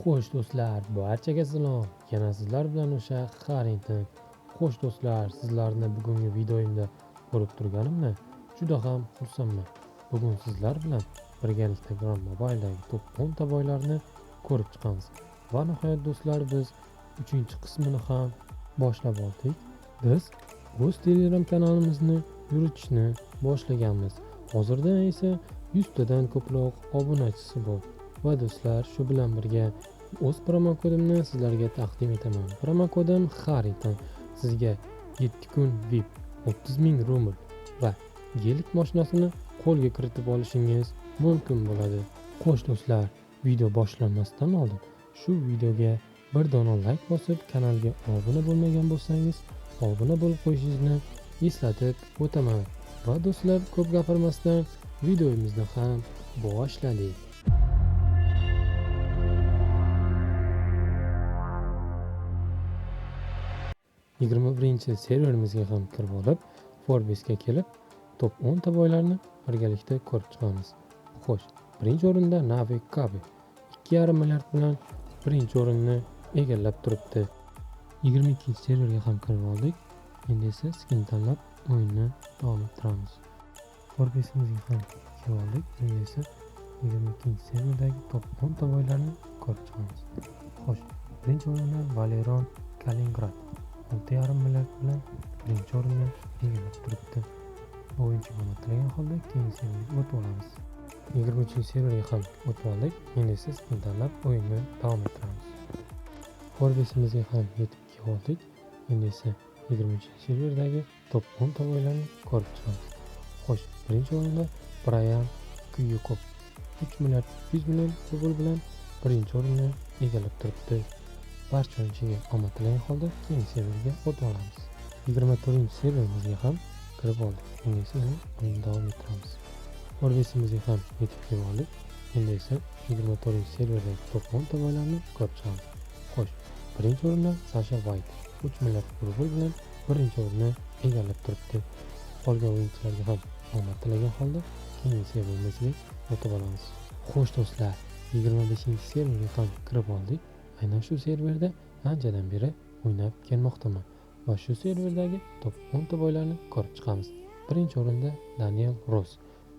Xo'sh do'stlar, barchaga salom. Yana sizlar bilan o'sha Harrington. Xo'sh do'stlar, sizlarni bugungi videoyimda ko'rib turganimni juda ham xursandman. Bugun sizlar bilan birgalikda Grand Mobile'dagi top 10 ta boylarni ko'rib chiqamiz. Va nihoyat do'stlar, biz 3-qismini ham boshlab oldik. Biz o'z Telegram kanalimizni yuritishni boshlaganmiz. Hozirda esa 100 tadan ko'proq obunachisi bor. Va do'stlar, shu bilan birga o'z promokodimni sizlarga taqdim etaman. Promokodim Harrington sizga 7 kun VIP, 30,000 rubl va gelik mashinasini qo'lga kiritib olishingiz mumkin bo'ladi. Xo'sh do'stlar, video boshlanmasdan oldin shu videoga bir dona like bosib, kanalga obuna bo'lmagan bo'lsangiz, obuna bo'lib qo'yishingizni eslatib o'taman. Va do'stlar, ko'p gapirmasdan videomizni ham boshladik. 21-serverimizga ham kirib olib, Forbes'ga kelib, top 10 ta boylarni birgalikda ko'rib chiqamiz. Xo'sh, birinchi o'rinda Navi Kabi 2,5 milliard bilan birinchi o'rinni egallab turibdi. 22-serverga ham kirib oldik. Endi esa skin tanlab o'yinni davom ettiramiz. Forbes'imizga ham kelib oldik. Endi esa 22-serverdagi top 10 ta boylarni ko'rib chiqamiz. Xo'sh, birinchi o'rinda Valeron Kaliningrad 6,5 milliard bilan birinchi o'rinni egallab turibdi. O'yinchi omadlagan holda keyingi serverga o'tib olamiz. 23-serverga ham o'tib oldik. Endi esa skin tanlab o'yinni davom ettiramiz. Forbes'imizga ham yetib keldik. Endi esa 23-serverdagi top 10 ta boylarni ko'rib chiqamiz. Xo'sh, birinchi o'rinda Brian Kuyukov 3 milliard 100 million rubl bilan birinchi o'rinni egallab turibdi. Barcha o'yinchiga omad tilagan holda keyingi serverga o'tib olamiz. 24-serverimizga ham kirib oldik. Endi esa o'yinni davom ettiramiz. Forbes'imizga ham yetib kelib oldik. Endi esa 24-serverdagi top 10 ta boylarni ko'rib chiqamiz. Xo'sh, birinchi o'rinda Sasha White 3 milliard rubl bilan birinchi o'rinni egallab turibdi. Qolgan o'yinchilarga ham omad tilagan holda keyingi serverimizga o'tib olamiz. Xo'sh do'stlar, 25-serverga ham kirib oldik. Aynan shu serverda anchadan beri o'ynab kelmoqdaman va shu serverdagi top 10 ta boylarni ko'rib chiqamiz. Birinchi o'rinda Daniel Ross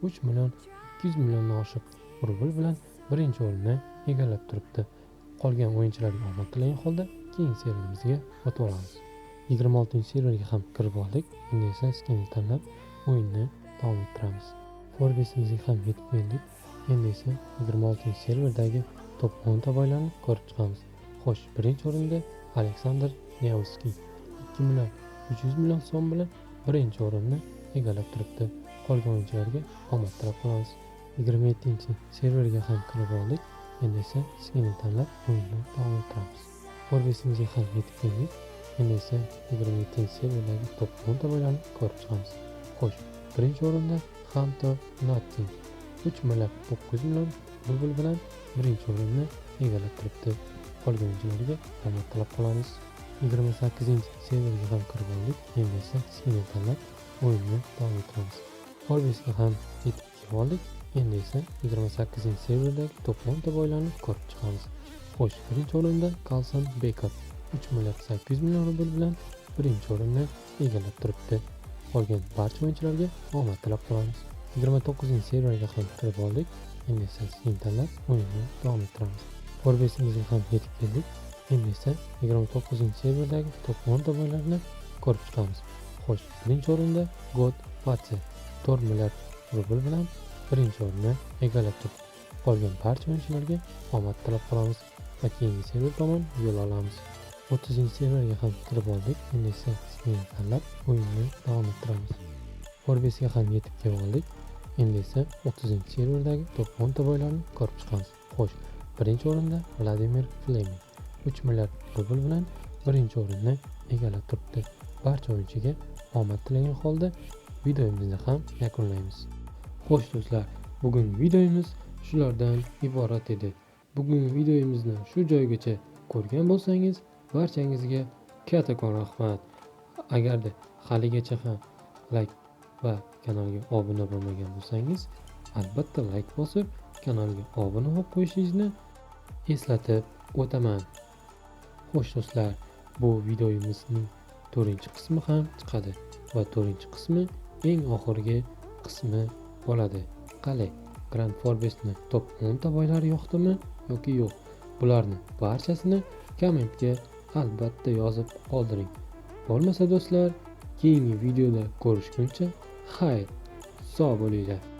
3 million 200 milliondan oshiq rubl bilan birinchi o'rinni egallab turibdi. Qolgan o'yinchilarga omad tilagan holda keyingi serverimizga o'tib olamiz. 26-serverga ham kirib oldik. Endi esa skinni tanlab o'yinni davom ettiramiz. Forbes'imizga ham yetib keldik. Endi esa 26-serverdagi top 10 ta boylarni ko'rib chiqamiz. Xo'sh, birinchi o'rinda Aleksandr Nevskiy 2 million 300 million so'm bilan birinchi o'rinni egallab turibdi. Qolgan o'yinchilarga omad tilab qolamiz. 27-serverga ham kirib oldik. Endi esa skinni tanlab o'yinni davom ettiramiz. Forbes'imizga ham yetib keldik. Endi esa 27-serverdagi top 10 ta boylarni ko'rib chiqamiz. Xo'sh, birinchi o'rinda Hunter Nutting 3 milliard 900 million rubl bilan birinchi o'rinni egallab turibdi. Qolgan o'yinchilarga omad tilab qolamiz. 28-serverga ham kirib oldik. Endi esa skinni tanlab o'yinni davom ettiramiz. Forbes'ga ham yetib kelib oldik. Endi esa 28-serverdagi top 10 ta boylarni ko'rib chiqamiz. Xo'sh, birinchi o'rinda Carlson Baker 3 milliard 800 million rubl bilan birinchi o'rinni egallab turibdi. Qolgan barcha o'yinchilarga omad tilab qolamiz. 29-serverga ham kirib oldik. Endi esa skin tanlab o'yinni davom ettiramiz. Forbes'imizga ham yetib keldik. Endi esa 29-serverdagi top 10 ta boylarni ko'rib chiqamiz. Xo'sh, birinchi o'rinda God Patse 4 milliard rubl bilan birinchi o'rinni egallab turibdi. Qolgan barcha o'yinchilarga omad tilab qolamiz va keyingi server tomon yo'l olamiz. 30-serverga ham kirib oldik. Endi esa skin tanlab o'yinni davom ettiramiz. Forbes'ga ham yetib kelib oldik. Endi esa 30-serverdagi top 10 ta boylarni ko'rib chiqamiz. Xo'sh, birinchi o'rinda Vladimir Fleming 3 milliard rubl bilan birinchi o'rinni egallab turibdi. Barcha o'yinchiga omad tilagan holda videomizni ham yakunlaymiz. Xo'sh do'stlar, bugungi videomiz shulardan iborat edi. Bugungi videomizni shu joygacha ko'rgan bo'lsangiz, barchangizga kattakon rahmat. Agarda haligacha ham like va kanalga obuna bo'lmagan bo'lsangiz, albatta like bosib, kanalga obuna bo'lib qo'yishingizni eslatib o'taman. Xo'sh do'stlar, bu videomizning 4-qismi ham chiqadi va 4-qismi eng oxirgi qismi bo'ladi. Qale, Grand Forbes'ni top 10 ta boylari yoqdimi yoki yo'q? Bularni barchasini kommentga albatta yozib qoldiring. Bo'lmasa do'stlar, keyingi videoda ko'rishguncha xayr, sog' bo'linglar.